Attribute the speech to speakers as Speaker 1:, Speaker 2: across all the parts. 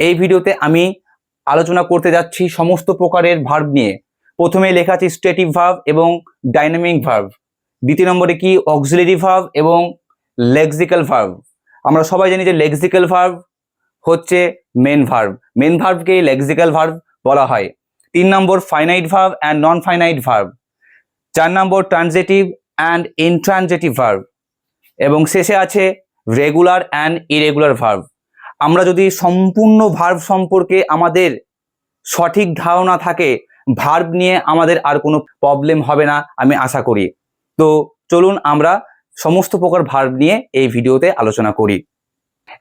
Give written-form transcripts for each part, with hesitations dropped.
Speaker 1: এই ভিডিওতে আমি আলোচনা করতে যাচ্ছি সমস্ত প্রকারের ভার্ব নিয়ে। প্রথমে লেখা আছে স্ট্যাটিক ভার্ব এবং ডাইনামিক ভার্ব, দ্বিতীয় নম্বরে কি অক্সিলারি ভার্ব এবং লেক্সিক্যাল ভার্ব। আমরা সবাই জানি যে লেক্সিক্যাল ভার্ব হচ্ছে মেন ভার্বকে লেক্সিক্যাল ভার্ব বলা হয়। 3 নম্বর finite verb and non finite verb, 4 নম্বর ট্রানজিটিভ অ্যান্ড ইনট্রানজিটিভ ভার্ব এবং শেষে আছে রেগুলার অ্যান্ড ইরেগুলার ভার্ব। আমরা যদি সম্পূর্ণ ভার্ব সম্পর্কে আমাদের সঠিক ধারণা থাকে, ভার্ব নিয়ে আমাদের আর কোনো প্রবলেম হবে না আমি আশা করি। তো চলুন আমরা সমস্ত প্রকার ভার্ব নিয়ে এই ভিডিওতে আলোচনা করি।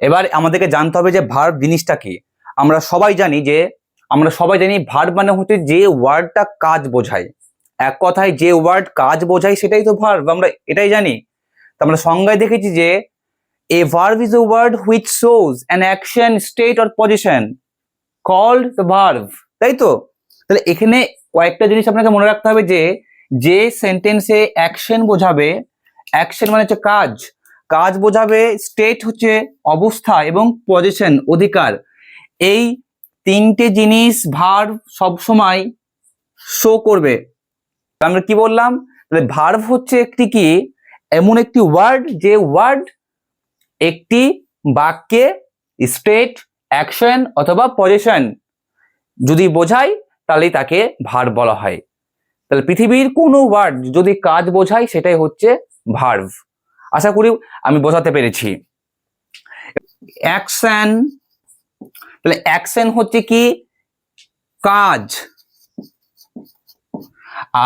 Speaker 1: এবার আমাদেরকে জানতে হবে যে ভার্ব জিনিসটা কি। আমরা সবাই জানি ভার্ব মানে হচ্ছে যে ওয়ার্ডটা কাজ বোঝায়। এক কথায় যে ওয়ার্ড কাজ বোঝায় সেটাই তো ভার্ব, আমরা এটাই জানি। তো আমরা সংজ্ঞায় দেখেছি যে a verb is a word which shows an action, state or position called the verb, তাই তো? তাহলে এখানে কয়েকটা জিনিস আপনাকে মনে রাখতে হবে যে সেন্টেন্সে অ্যাকশন বোঝাবে, অ্যাকশন মানে হচ্ছে কাজ বোঝাবে, স্টেট হচ্ছে অবস্থা এবং পজিশন অধিকার। এই তিনটে জিনিস ভার্ব সবসময় শো করবে। আমরা কি বললাম? তাহলে ভার্ব হচ্ছে একটি কি এমন একটি ওয়ার্ড যে ওয়ার্ড একটি বাক্যে স্টেট, অ্যাকশন অথবা পজিশন যদি বোঝায় তাহলেই তাকে ভার্ব বলা হয়। তাহলে পৃথিবীর কোনো ওয়ার্ড যদি কাজ বোঝায় সেটাই হচ্ছে ভার্ব। আশা করি আমি বোঝাতে পেরেছি। অ্যাকশন, তাহলে অ্যাকশন হচ্ছে কি কাজ,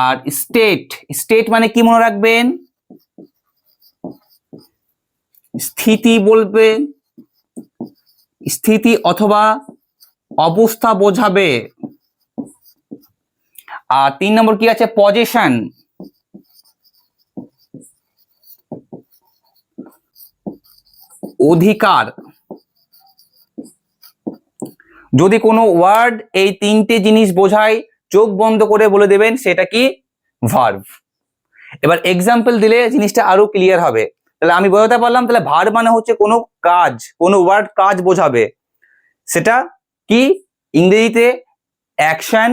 Speaker 1: আর স্টেট মানে কি মনে রাখবেন? স্থিতি বলবে, স্থিতি অথবা অবস্থা বোঝাবে। আর 3 নম্বর কি আছে? পজিশন, অধিকার। যদি কোনো ওয়ার্ড এই তিনটে জিনিস বোঝায় চোখ বন্ধ করে বলে দেবেন সেটা কি ভার্ব। এবার এক্সাম্পল দিলে জিনিসটা আরো ক্লিয়ার হবে। তাহলে আমি বোঝাতে পারলাম, তাহলে ভার্ব মানে হচ্ছে কোনো কাজ, কোনো ওয়ার্ড কাজ বোঝাবে, সেটা কি ইংরেজিতে অ্যাকশন,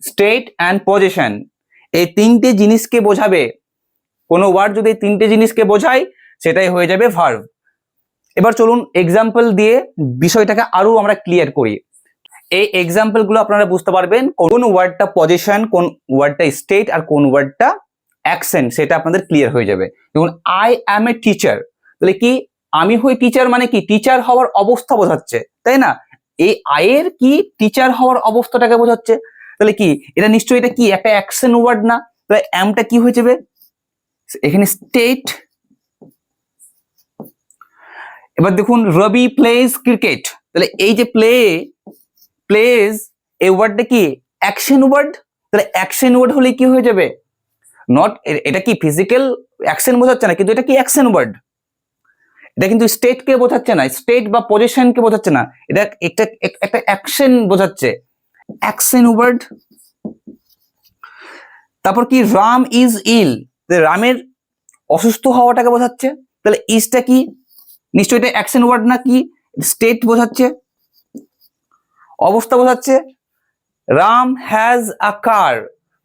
Speaker 1: স্টেট অ্যান্ড পজিশন, এই তিনটে জিনিসকে বোঝাবে। কোনো ওয়ার্ড যদি তিনটে জিনিসকে বোঝায় সেটাই হয়ে যাবে ভার্ব। এবার চলুন এক্সাম্পল দিয়ে বিষয়টাকে আরো আমরা ক্লিয়ার করি। এই এক্সাম্পল গুলো আপনারা বুঝতে পারবেন কোন ওয়ার্ডটা পজিশন, কোন ওয়ার্ডটা স্টেট আর কোন ওয়ার্ডটা অ্যাকশন, সেটা আপনাদের ক্লিয়ার হয়ে যাবে। যেমন আই অ্যাম এ টিচার, তাহলে কি আমি হই টিচার মানে কি টিচার হওয়ার অবস্থা বোঝাচ্ছে, তাই না? এই আয়ের কি টিচার হওয়ার অবস্থাটাকে বোঝাচ্ছে। তাহলে কি এটা নিশ্চয়ই এটা কি একটা অ্যাকশন ওয়ার্ড না? তাহলে অ্যামটা কি হয়ে যাবে এখানে? স্টেট। এবার দেখুন রবি প্লেজ ক্রিকেট, তাহলে এই যে প্লেজ এই ওয়ার্ডটা কি অ্যাকশন ওয়ার্ড। তাহলে অ্যাকশন ওয়ার্ড হলে কি হয়ে যাবে? নট, এটা কি ফিজিক্যাল অ্যাকশন বোঝাচ্ছে না, কিন্তু এটা কি অ্যাকশন ওয়ার্ড। এটা কিন্তু স্টেটকে বোঝাচ্ছে না, স্টেট বা পজিশনকে বোঝাচ্ছে না, এটা একটা অ্যাকশন বোঝাচ্ছে, অ্যাকশন ওয়ার্ড। তারপর কি রাম ইজ ইল, রামের অসুস্থ হওয়াটাকে বোঝাচ্ছে। তাহলে ইজটা কি নিশ্চয়ই এটা অ্যাকশন ওয়ার্ড না, কি স্টেট বোঝাচ্ছে, অবস্থা বোঝাচ্ছে। Ram has a car,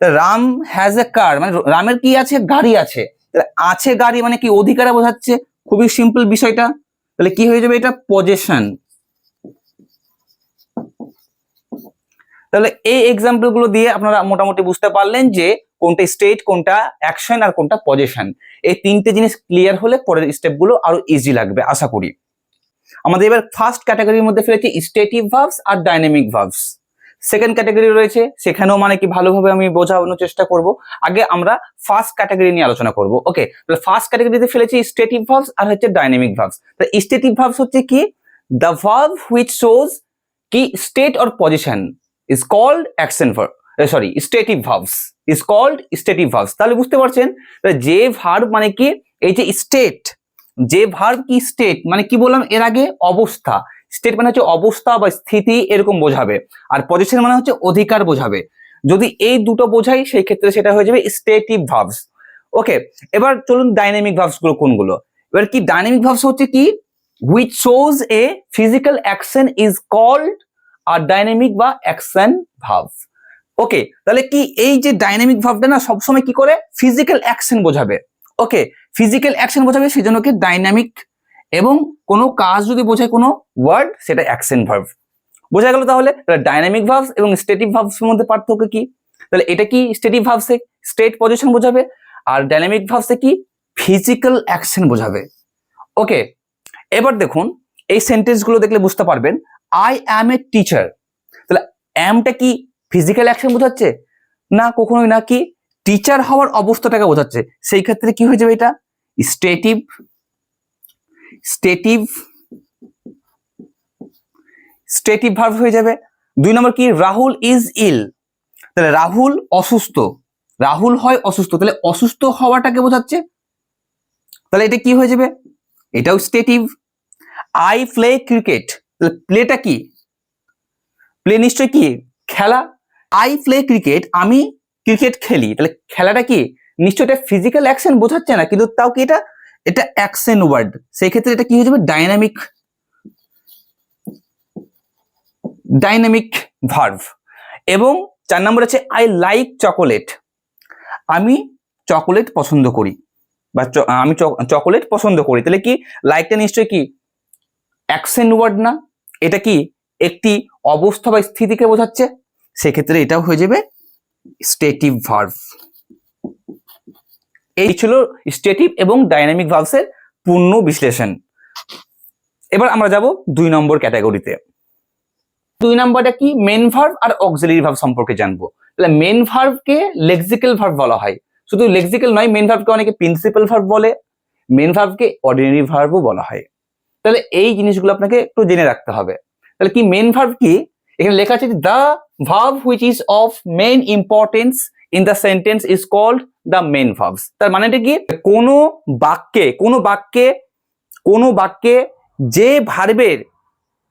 Speaker 1: Ram has a car মানে রামের কি আছে? গাড়ি আছে। আছে গাড়ি মানে কি অধিকারে বোঝাচ্ছে, খুবই সিম্পল বিষয়টা। তাহলে কি হয়ে যাবে? এটা পজিশন। তাহলে এই এক্সাম্পল গুলো দিয়ে আপনারা মোটামুটি বুঝতে পারলেন যে কোনটা স্টেট, কোনটা অ্যাকশন আর কোনটা পজিশন। এই তিনটে জিনিস ক্লিয়ার হলে পরের স্টেপগুলো আরো ইজি লাগবে আশা করি। আমাদের এবার ফার্স্ট ক্যাটাগরির মধ্যে ফেলেছি static verbs are dynamic verbs. Second category রয়েছে, সেখানেও মানে কি ভালোভাবে আমি বোঝানোর চেষ্টা করব। আগে আমরা ফার্স্ট ক্যাটাগরি নিয়ে আলোচনা করব। ওকে, তাহলে ফার্স্ট ক্যাটাগরিতে ফেলেছি স্ট্যাটিক ভার্বস আর হচ্ছে ডাইনামিক ভার্বস। তাহলে স্ট্যাটিক ভার্বস হচ্ছে কি দ্য ভার্ব হুইচ শোজ কি state or position is called action verb, sorry stative verbs is called stative verbs। তাহলে বুঝতে পারছেন যে ভার্ব মানে কি এই যে স্টেট, যে ভার্ব কি স্টেট মানে কি বললাম এর আগে? অবস্থা। স্টেট মানে হচ্ছে অবস্থা বা স্থিতি এরকম বোঝাবে, আর পজিশন মানে হচ্ছে অধিকার বোঝাবে। যদি এই দুটো বোঝাই সেই ক্ষেত্রে সেটা হয়ে যাবে স্ট্যাটিক ভার্বস। ওকে, এবার চলুন ডাইনামিক ভার্বস গুলো কোনগুলো। এবার কি ডাইনামিক ভার্বস হচ্ছে কি which shows a physical action is called আর ডাইনামিক বা অ্যাকশন ভার্ব। ওকে, তাহলে কি এই যে ডাইনামিক ভার্বটা না সবসময় কি করে ফিজিক্যাল অ্যাকশন বোঝাবে। ওকে, ফিজিক্যাল অ্যাকশন বোঝাবে, সেজন্য কি ডাইনামিক, এবং কোনো কাজ যদি বোঝায় কোনো ওয়ার্ড সেটা অ্যাকশন ভার্ব। বোঝা গেল তাহলে ডাইনামিক ভার্বস এবং স্ট্যাটিক ভার্বস এর মধ্যে পার্থক্য কি। তাহলে এটা কি স্ট্যাটিক ভার্বসে স্টেট পজিশন বোঝাবে, আর ডাইনামিক ভার্বসে কি ফিজিক্যাল অ্যাকশন বোঝাবে। ওকে, এবার দেখুন এই সেন্টেন্সগুলো দেখলে বুঝতে পারবেন, আই অ্যাম এ টিচার, তাহলে অ্যামটা কি ফিজিক্যাল অ্যাকশন বোঝাচ্ছে না, কখনোই না, কি টিচার হওয়ার অবস্থাটাকে বোঝাচ্ছে। সেই ক্ষেত্রে কি হয়ে যাবে, এটা স্টেটিভ স্টেটিভ স্টেটিভ ভার্ব হয়ে যাবে। 2 নম্বর কি রাহুল ইজ ইল, তাহলে রাহুল অসুস্থ, রাহুল হয় অসুস্থ, তাহলে অসুস্থ হওয়াটাকে বোঝাচ্ছে, তাহলে এটা কি হয়ে যাবে, এটাও স্টেটিভ। আই প্লে ক্রিকেট, তাহলে প্লেটা কি, প্লে নিশ্চয় কি খেলা, আই প্লে ক্রিকেট, আমি ক্রিকেট খেলি, তাহলে খেলাটা কি নিশ্চয় এটা ফিজিক্যাল অ্যাকশন বোঝাচ্ছে না, কিন্তু তাও কি এটা এটা অ্যাকশন ওয়ার্ড, সেই ক্ষেত্রে এটা কি হয়ে যাবে ডাইনামিক ডাইনামিক ভার্ব। এবং 4 নম্বর আছে আই লাইক চকোলেট, আমি চকোলেট পছন্দ করি, বা আমি চকোলেট পছন্দ করি, তাহলে কি লাইকটা নিশ্চয় কি অ্যাকশন ওয়ার্ড না, এটা কি একটি অবস্থা বা স্থিতিকে বোঝাচ্ছে, সেক্ষেত্রে এটাও হয়ে যাবে স্টেটিভ ভার্ব। এই ছিল স্টেটিভ এবং ডাইনামিক ভার্বসের পূর্ণ বিশ্লেষণ। এবার আমরা যাব 2 নম্বর ক্যাটাগরিতে। 2 নম্বরটা কি মেন ভার্ব আর অক্সিলারি ভার্ব সম্পর্কে জানবো। তাহলে মেন ভার্বকে লেক্সিক্যাল ভার্ব বলা হয়, শুধু লেক্সিক্যাল নয়, মেন ভার্বকে অনেকে প্রিন্সিপাল ভার্ব বলে, মেন ভার্বকে অর্ডিনারি ভার্বও বলা হয়। তাহলে এই জিনিসগুলো আপনাকে একটু জেনে রাখতে হবে। তাহলে কি মেন ভার্ব কি, এখানে লেখা আছে the verb which is of main importance in the sentence is called the main verbs. তার মানেটা কি, কোনো বাক্যে যে ভার্বের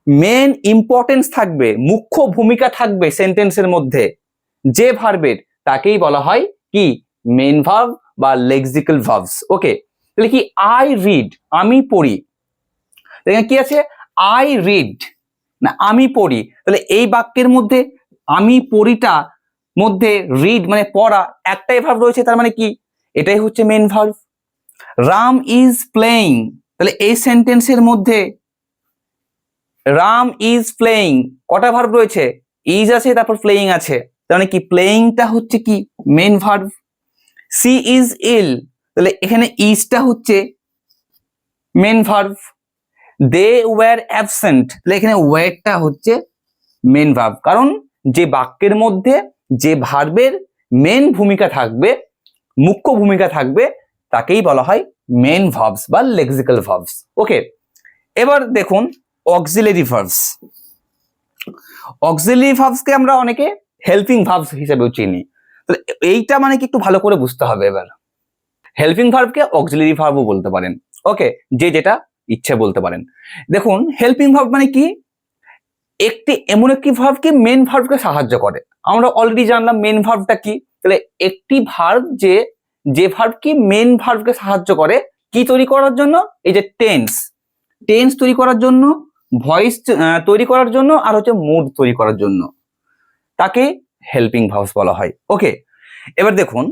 Speaker 1: মেন ইম্পর্টেন্স থাকবে, মুখ্য ভূমিকা থাকবে সেন্টেন্সের মধ্যে, যে ভার্বের, তাকেই বলা হয় কি মেন ভার্ব বা লেক্সিক্যাল ভার্বস। ওকে, তাহলে কি আই রিড, আমি পড়ি, এখানে কি আছে আই রিড না আমি পড়ি, তাহলে এই বাক্যের মধ্যে আমি পড়িটা মধ্যে রিড মানে পড়া একটাই ভার্ব রয়েছে, তার মানে কি এটাই হচ্ছে main verb. Ram is playing, তাহলে এই সেন্টেন্সের মধ্যে রাম ইজ প্লেইং কটা ভার্ব রয়েছে, ইজ আছে তারপর প্লেইং আছে, তার মানে কি প্লেইংটা হচ্ছে কি main verb. She is ill, তাহলে এখানে ইজটা হচ্ছে main verb. They were absent, তাহলে এখানে ওয়ারটা হচ্ছে মেন ভার্ব, কারণ যে বাক্যের মধ্যে যে ভার্বের মেন ভূমিকা থাকবে, মুখ্য ভূমিকা থাকবে, তাকেই বলা হয় মেন ভার্বস বা লেক্সিক্যাল ভার্বস। ওকে, এবার দেখুন অক্সিলারি ভার্বস। অক্সিলারি ভার্বসকে আমরা অনেকে হেল্পিং ভার্বস হিসেবেও চিনি, তাহলে এইটা মানে কি একটু ভালো করে বুঝতে হবে। এবার হেল্পিং ভার্বকে অক্সিলারি ভার্বও বলতে পারেন। ওকে, যে যেটা ইচ্ছে বলতে পারেন। দেখুন হেল্পিং ভার্ব মানে কি, এমন একটি ভার্বকে মেন ভার্বকে সাহায্য করে। আমরা অলরেডি জানলাম মেন ভার্বটা কি, তাহলে একটি ভার্ব যে ভার্বকে মেন ভার্বকে সাহায্য করে কি তৈরি করার জন্য, এই যে টেন্স তৈরি করার জন্য, ভয়েস তৈরি করার জন্য, আর হচ্ছে মুড তৈরি করার জন্য, তাকে হেল্পিং ভার্বস বলা হয়। ওকে, এবার দেখুন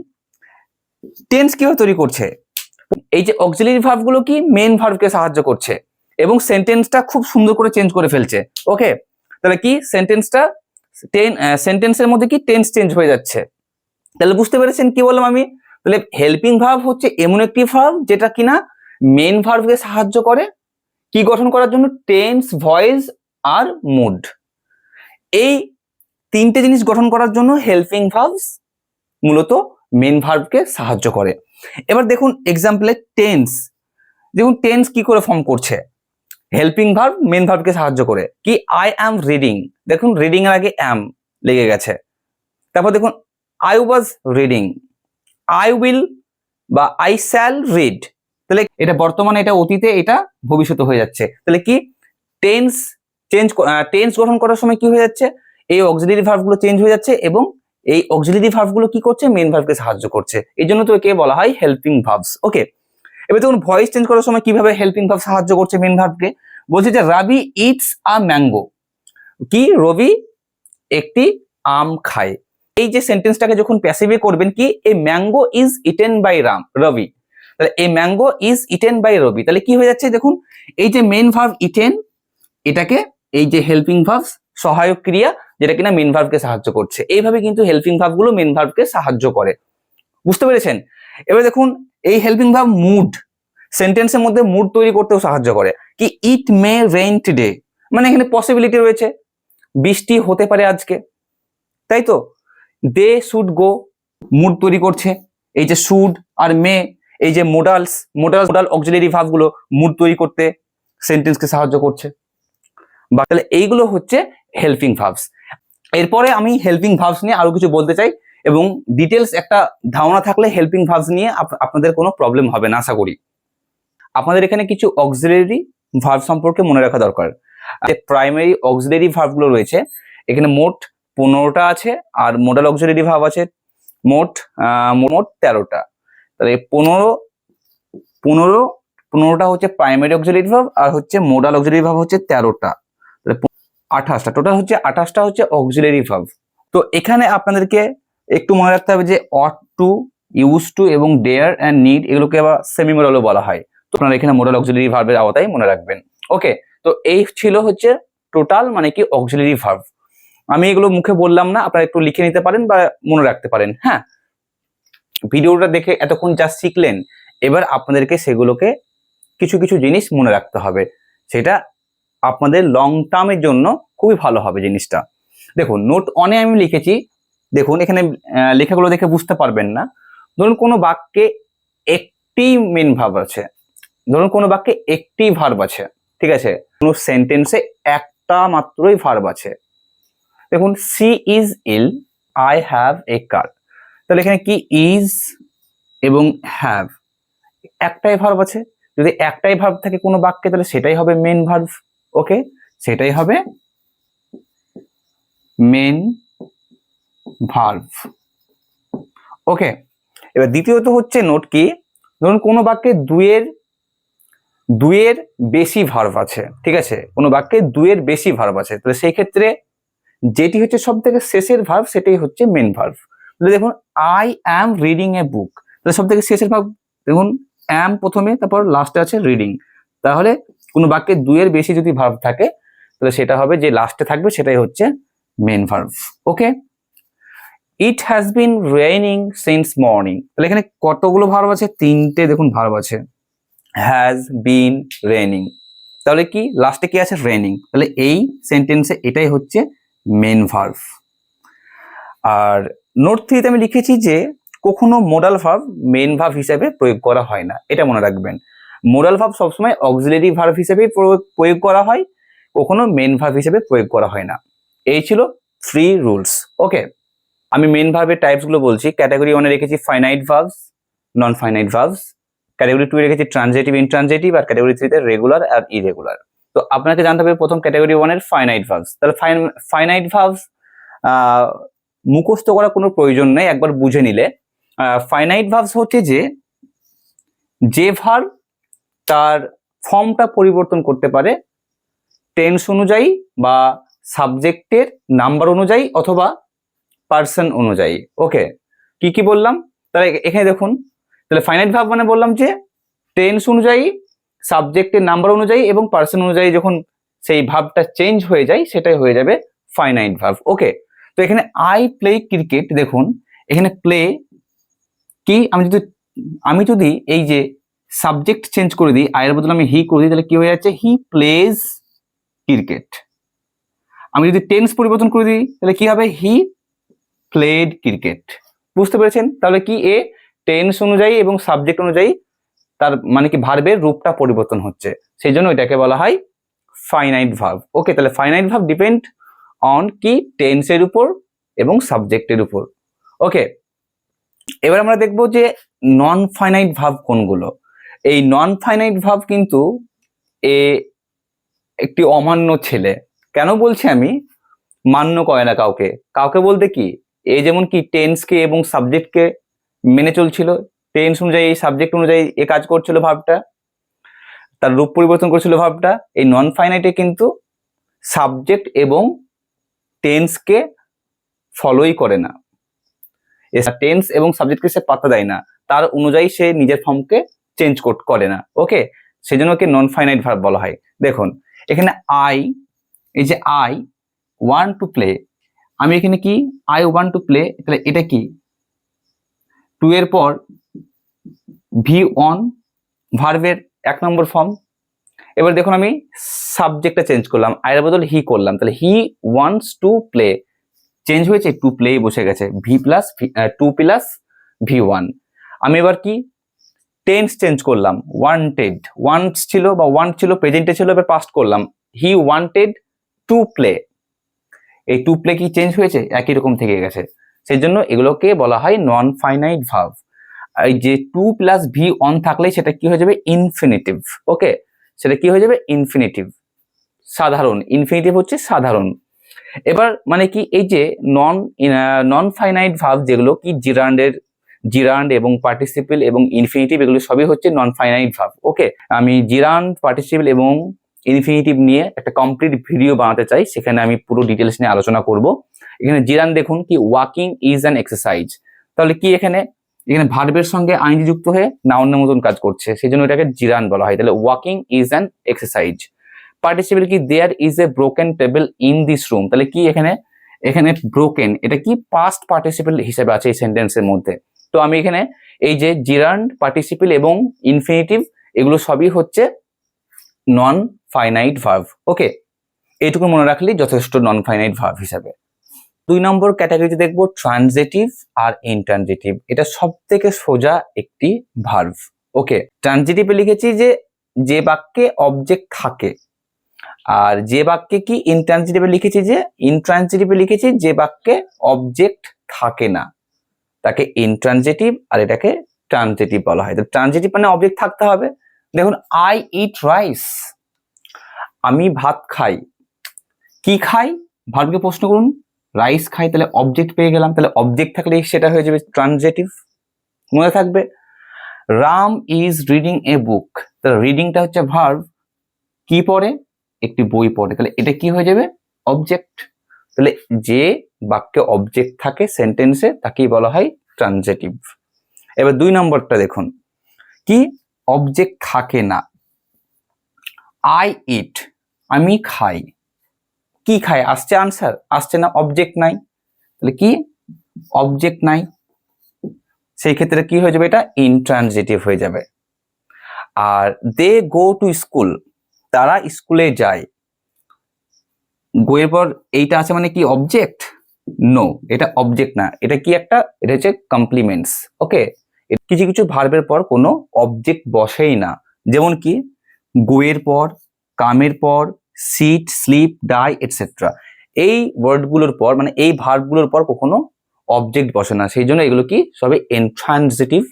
Speaker 1: টেন্স কিভাবে তৈরি করছে, এই যে অক্সিলারি ভার্বগুলো কি মেন ভার্বকে সাহায্য করছে এবং সেন্টেন্সটা খুব সুন্দর করে চেঞ্জ করে ফেলছে। ওকে, তাহলে কি সেন্টেন্সের মধ্যে কি টেন্স চেঞ্জ হয়ে যাচ্ছে। তাহলে বুঝতে পেরেছেন কি বললাম আমি, তাহলে হেল্পিং ভার্ব হচ্ছে এমন একটি ভার্ব যেটা কিনা মেন ভার্বকে সাহায্য করে কি গঠন করার জন্য, টেন্স, ভয়েস আর মুড, এই 3টে জিনিস গঠন করার জন্য হেল্পিং ভার্বস মূলত মেন ভার্বকে সাহায্য করে। এবার দেখুন এক্সাম্পলে দেখুন টেন্স কি করে ফর্ম করছে, হেল্পিং ভার্ব মেন ভার্বকে সাহায্য করে কি আই অ্যাম রিডিং, দেখুন রিডিং এর আগে অ্যাম লেগে গেছে। তারপর দেখুন I was reading, I will বা আই শ্যাল রিড, তাহলে এটা বর্তমানে, এটা অতীতে, এটা ভবিষ্যতে হয়ে যাচ্ছে। তাহলে কি টেন্স গঠন করার সময় কি হয়ে যাচ্ছে, এই অক্সিলারি ভার্বগুলো চেঞ্জ হয়ে যাচ্ছে এবং এই অক্সিলারি ভার্বগুলো কি করছে মেন ভার্বকে সাহায্য করছে, এই জন্য তো একে বলা হয় হেল্পিং ভার্বস। ওকে, এবার দেখুন ভয়েস চেঞ্জ করার সময় কিভাবে হেল্পিং ভার্ব সাহায্য করছে মেন ভার্বকে, বলছে যে রাবি ইটস আ ম্যাঙ্গো, কি রবি একটি আম খায়। এই যে সেন্টেন্সটাকে যখন প্যাসিভে করবেন কি, a mango is eaten by Rabi, তাহলে a mango is eaten by Rabi, তাহলে কি হয়ে যাচ্ছে দেখুন, এই যে মেন ভার্ব ইটেন, এটাকে এই যে হেল্পিং ভার্ব সহায়ক ক্রিয়া যেটা কিনা মেন ভার্বকে সাহায্য করছে, এইভাবে কিন্তু হেল্পিং ভার্ব গুলো মেন ভার্বকে সাহায্য করে। বুঝতে পেরেছেন? এবার দেখুন এই হেল্পিং ভার্ব মুড, সেন্টেন্সের মধ্যে মুড তৈরি করতেও সাহায্য করে। কি ইট মে রেইন টুডে, মানে এখানে পসিবিলিটি রয়েছে, বৃষ্টি হতে পারে আজকে, তাই তো। দে শুড গো, মুড তৈরি করছে। এই যে শুড আর মে, এই যে মোডাল অক্সিলারি ভার্ব গুলো মুড তৈরি করতে সেন্টেন্সকে সাহায্য করছে। বা তাহলে এইগুলো হচ্ছে হেল্পিং ভার্বস। এরপরে আমি হেল্পিং ভার্বস নিয়ে আরো কিছু বলতে চাই, এবং ডিটেলস একটা ধারণা থাকলে হেল্পিং ভার্বস নিয়ে আপনাদের কোনো প্রবলেম হবে না আশা করি। আপনাদের এখানে কিছু অক্সিলারি ভার্ব সম্পর্কে মনে রাখা দরকার। প্রাইমারি অক্সিলারি ভার্বগুলো রয়েছে, এখানে মোট 15টা আছে, আর মোডাল অক্সিলারি ভার্ব আছে মোট 13টা। তাহলে 15টা হচ্ছে প্রাইমারি অক্সিলারি ভার্ব, আর হচ্ছে মোডাল অক্সিলারি ভার্ব হচ্ছে 13টা, তাহলে 28টা টোটাল হচ্ছে 28টা হচ্ছে অক্সিলারি ভার্ব। তো এখানে আপনাদেরকে একটু মনে রাখতে হবে যে অট টু, ইউজ টু এবং ডেয়ার অ্যান্ড নিড এগুলোকে আবার সেমি মোডালও বলা হয়। তো আপনারা এখানে মোডাল অক্সিলারি ভার্বের আওতায় মনে রাখবেন। ওকে, তো এই ছিল হচ্ছে টোটাল মানে কি অক্সিলারি ভার্ব। আমি এগুলো মুখে বললাম না, আপনারা একটু লিখে নিতে পারেন বা মনে রাখতে পারেন। হ্যাঁ, ভিডিওটা দেখে এতক্ষণ যা শিখলেন, এবার আপনাদেরকে সেগুলোকে কিছু কিছু জিনিস মনে রাখতে হবে, সেটা আপনাদের লং টার্মের জন্য খুবই ভালো হবে জিনিসটা। দেখুন নোট অনে আমি লিখেছি, দেখুন এখানে লেখাগুলো দেখে বুঝতে পারবেন না। ধরুন কোনো বাক্যে একটি মেন ভার্ব আছে, ধরুন কোনো বাক্যে একটি ভার্ব আছে, ঠিক আছে, কোনো সেন্টেন্সে একটা মাত্রই ভার্ব আছে। দেখুন she is ill, I have a car, তাহলে এখানে কি ইজ এবং হ্যাভ একটাই ভার্ব আছে। যদি একটাই ভার্ব থাকে কোনো বাক্যে, তাহলে সেটাই হবে মেন ভার্ব। ওকে, সেটাই হবে মেন ভার্ব। ওকে, এবার দ্বিতীয়ত হচ্ছে নোট কি, ধরুন কোনো বাক্যে দুইয়ের বেশি ভার্ব আছে, ঠিক আছে, কোনো বাক্যে দুইয়ের বেশি ভার্ব আছে, তাহলে সেই ক্ষেত্রে যেটি হচ্ছে সব থেকে শেষের ভার্ব সেটাই হচ্ছে মেন ভার্ব। দেখুন আই অ্যাম রিডিং এ বুক, তাহলে সব থেকে শেষের ভার্ব দেখুন অ্যাম প্রথমে, তারপর লাস্টে আছে রিডিং, তাহলে কোনো বাক্যে দুইয়ের বেশি যদি ভার্ব থাকে তাহলে সেটা হবে যে লাস্টে থাকবে সেটাই হচ্ছে main verb. Okay, it has been raining since morning, তাহলে এখানে কতগুলো ভার্ব আছে, তিনটে দেখুন ভার্ব আছে, হ্যাজ বিন রেইনিং, তাহলে কি লাস্টে কি আছে রেইনিং, তাহলে এই সেন্টেন্সে এটাই হচ্ছে মেন ভার্ব। আর নোট 3তে আমি লিখেছি যে কখনো মোডাল ভার্ব মেন ভার্ব হিসেবে প্রয়োগ করা হয় না, এটা মনে রাখবেন। মোডাল ভার্ব সবসময় অক্সিলারি ভার্ব হিসেবে প্রয়োগ করা হয়, কখনো মেন ভার্ব হিসেবে প্রয়োগ করা হয় না। এই ছিল 3 রুলস। ওকে, আমি মেন ভার্বের টাইপস গুলো বলছি। ক্যাটাগরি 1 এ রেখেছি finite verbs, non finite verbs. Category 2 এ রেখেছি ট্রানজিটিভ, ইনট্রানজিটিভ, আর ক্যাটাগরি 3 তে রেগুলার আর ইরেগুলার। তো আপনাকে জানতে হবে প্রথম ক্যাটাগরি 1 এর ফাইনাইট ভার্বস। তাহলে ফাইনাইট ভার্বস মুখস্থ করার কোনো প্রয়োজন নেই, একবার বুঝে নিলে। ফাইনাইট ভার্বস হচ্ছে যে ভার্ব তার ফর্মটা পরিবর্তন করতে পারে টেন্স অনুযায়ী বা সাবজেক্টের নাম্বার অনুযায়ী অথবা পার্সন অনুযায়ী। ওকে, কি কি বললাম, তাহলে এখানে দেখুন, তাহলে ফাইনাইট ভার্ব মানে বললাম যে টেন্স অনুযায়ী, সাবজেক্টের নাম্বার অনুযায়ী এবং পার্সন অনুযায়ী যখন সেই ভার্বটা চেঞ্জ হয়ে যায় সেটাই হয়ে যাবে ফাইনাইট ভার্ব। ওকে, তো এখানে আই প্লে ক্রিকেট, দেখুন এখানে প্লে কি, আমি যদি এই যে সাবজেক্ট চেঞ্জ করে দিই, আয়ের বদলে আমি হি করে দিই, তাহলে কি হয়ে যাচ্ছে হি প্লেজ ক্রিকেট। আমি যদি টেন্স পরিবর্তন করে দিই তাহলে কি হবে হি প্লেড ক্রিকেট। বুঝতে পেরেছেন? তাহলে কি এ টেন্স অনুযায়ী এবং সাবজেক্ট অনুযায়ী তার মানে কি ভার্বের রূপটা পরিবর্তন হচ্ছে, সেই জন্য এটাকে বলা হয় ফাইনাইট ভার্ব। ওকে, তাহলে ফাইনাইট ভার্ব ডিপেন্ড অন কি টেন্সের উপর এবং সাবজেক্টের উপর। ওকে, এবার আমরা দেখব যে নন ফাইনাইট ভার্ব কোনগুলো। এই নন ফাইনাইট ভার্ব কিন্তু একটি অমান্য ছেলে। কেন বলছি আমি, মান্য করে না কাউকে, কাউকে বলতে কি, এ যেমন কি টেন্সকে এবং সাবজেক্টকে মেনে চলছিল, টেন্স অনুযায়ী সাবজেক্ট অনুযায়ী এ কাজ করছিল ভার্বটা, তার রূপ পরিবর্তন করছিল ভার্বটা। এই নন ফাইনাইটে কিন্তু সাবজেক্ট এবং টেন্সকে ফলোই করে না, টেন্স এবং সাবজেক্টকে সে পাত্তা দেয় না, তার অনুযায়ী সে নিজের ফর্মকে চেঞ্জ করে না। ওকে, সেজন্য কি নন ফাইনাইট ভার্ব বলা হয়। দেখুন এখানে এই যে আই ওয়ান্ট টু প্লে, আমি এখানে কি আই ওয়ান্ট টু প্লে, তাহলে এটা কি টু এর পর ভি অন ভার্বের 1 নম্বর ফর্ম। এবার দেখুন আমি সাবজেক্টটা চেঞ্জ করলাম, আয়ের বদলে হি করলাম, তাহলে he wants to play, change হয়েছে, টু প্লে বসে গেছে, V plus to plus V one. আমি এবার কি টেন্স চেঞ্জ করলাম, ওয়ান্টেড, ওয়ান্টস ছিল বা ওয়ান্ট ছিল প্রেজেন্টে ছিল, এবার পাস্ট করলাম, হি ওয়ান্টেড টু প্লে। এই টু প্লে কি চেঞ্জ হয়েছে, একই রকম থেকে গেছে, সেই জন্য এগুলোকে বলা হয় নন ফাইনাইট ভার্ব। এই যে টু প্লাস ভি অন থাকলে সেটা কি হয়ে যাবে, ইনফিনিটিভ। ওকে, সেটা কি হয়ে যাবে, ইনফিনিটিভ, সাধারণ। ইনফিনিটিভ হচ্ছে সাধারণ। এবার মানে কি এই যে নন ফাইনাইট ভার্ব যেগুলো কি জিরান্ড এবং পার্টিসিপল এবং ইনফিনিটিভ, এগুলো সবই হচ্ছে নন ফাইনাইট ভার্ব। ওকে, আমি জিরান্ড, পার্টিসিপল এবং ইনফিনিটিভ নিয়ে একটা কমপ্লিট ভিডিও বানাতে চাই, সেখানে আমি পুরো ডিটেলস নিয়ে আলোচনা করব। এখানে জিরান্ড দেখুন কি ওয়াকিং ইজ অ্যান এক্সারসাইজ, তাহলে কি এখানে ভার্বের সঙ্গে আইনজি যুক্ত হয়ে নাউনের মতন কাজ করছে, সেই জন্য এটাকে জিরান্ড বলা হয়। তাহলে walking is an exercise. Participle কি there is a broken table in this room, তাহলে কি এখানে ব্রোকেন, এটা কি পাস্ট পার্টিসিপল হিসেবে আছে এই সেন্টেন্সের মধ্যে। তো আমি এখানে এই যে জিরান্ড, পার্টিসিপল এবং ইনফিনিটিভ এগুলো সবই হচ্ছে নন ফাইনাইট ভার্ব। ওকে, এইটুকু মনে রাখলেই যথেষ্ট নন ফাইনাইট ভার্ব হিসাবে। 2 নম্বর ক্যাটাগরিতে দেখবো ট্রানজিটিভ আর ইনট্রানজিটিভ। এটা সব থেকে সোজা একটি ভার্ব। ওকে, ট্রানজিটিভে লিখেছি যে বাক্যে অবজেক্ট থাকে, আর যে বাক্যে কি ইনট্রানজিটিভে লিখেছি যে বাক্যে অবজেক্ট থাকে না, তাকে ইনট্রানজিটিভ আর এটাকে ট্রানজিটিভ বলা হয়। তো ট্রানজিটিভ মানে অবজেক্ট থাকতে হবে। দেখুন আই ইট রাইস, আমি ভাত খাই, কি খাই, ভার্বকে প্রশ্ন করুন, রাইস খাই, তাহলে অবজেক্ট পেয়ে গেলাম, তাহলে অবজেক্ট থাকলে সেটা হয়ে যাবে ট্রানজিটিভ, মনে থাকবে। রাম ইজ রিডিং এ বুক, তাহলে রিডিংটা হচ্ছে ভার্ব, কি পড়ে, একটি বই পড়ে, তাহলে এটা কি হয়ে যাবে, অবজেক্ট। তাহলে যে বাক্যে অবজেক্ট থাকে সেন্টেন্সে তাকেই বলা হয় ট্রানজিটিভ। এবার 2 নম্বরটা দেখুন, কি অবজেক্ট থাকে না, আই ইট, আমি খাই, কি খাই, আসছে আনসার, আসছে না, অবজেক্ট নাই, তাহলে কি অবজেক্ট নাই, সেই ক্ষেত্রে কি হয়ে যাবে, এটা ইনট্রানজিটিভ হয়ে যাবে। আর দে গো টু স্কুল, তারা স্কুলে যায়, গোয়ের পর এইটা আছে মানে কি অবজেক্ট, নো এটা অবজেক্ট না, এটা কি এটা হচ্ছে কমপ্লিমেন্টস। ওকে, কিছু কিছু ভার্বের পর কোনো অবজেক্ট বসেই না, যেমন কি গোয়ের পর, কামের পর, সিট, স্লিপ, ডাই এটসেট্রা, এই ওয়ার্ডগুলোর পর মানে এই ভার্বগুলোর পর কখনো অবজেক্ট বসে না, সেই জন্য এগুলো কি সবই ইনট্রানজিটিভ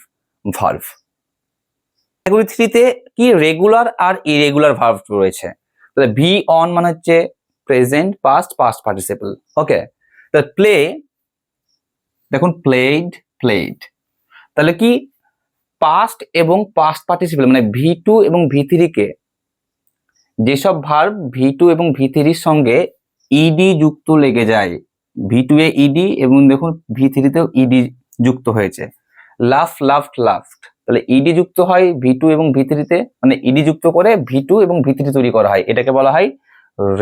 Speaker 1: ভার্ব। ক্যাটাগরি 3-তে কি রেগুলার আর ইরেগুলার ভার্ব রয়েছে। তাহলে ভি অন মানে হচ্ছে প্রেজেন্ট, পাস্ট পার্টিসিপল। ওকে, তাহলে প্লে, দেখুন প্লেড, তাহলে কি পাস্ট এবং পাস্ট পার্টিসিপল মানে V2 এবং V3 কে, যেসব ভার্ব V2 এবং V3 এর সঙ্গে ইডি যুক্ত লেগে যায়, V2 এ ইডি এবং দেখুন V3 তেও ইডি যুক্ত হয়েছে, লাফড, তাহলে ইডি যুক্ত হয় V2 এবং V3 তে, মানে ইডি যুক্ত করে V2 এবং V3 তৈরি করা হয়, এটাকে বলা হয়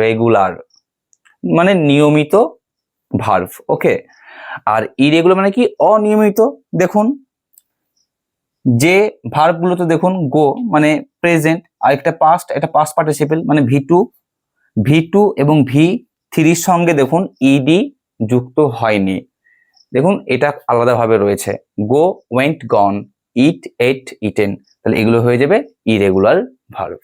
Speaker 1: রেগুলার, মানে নিয়মিত ভার্ব। ওকে, আর ইরেগুলার মানে কি অনিয়মিত। দেখুন যে ভার্বগুলোতে দেখুন গো মানে প্রেজেন্ট, আর একটা পাস্ট, এটা পাস্ট পার্টিসিপল মানে V2 এবং V3 এর সঙ্গে দেখুন ইডি যুক্ত হয়নি, দেখুন এটা আলাদাভাবে রয়েছে, গো, ওয়েন্ট, গন, ইট, এট, ইটেন, তাহলে এগুলো হয়ে যাবে ইরেগুলার ভার্ব।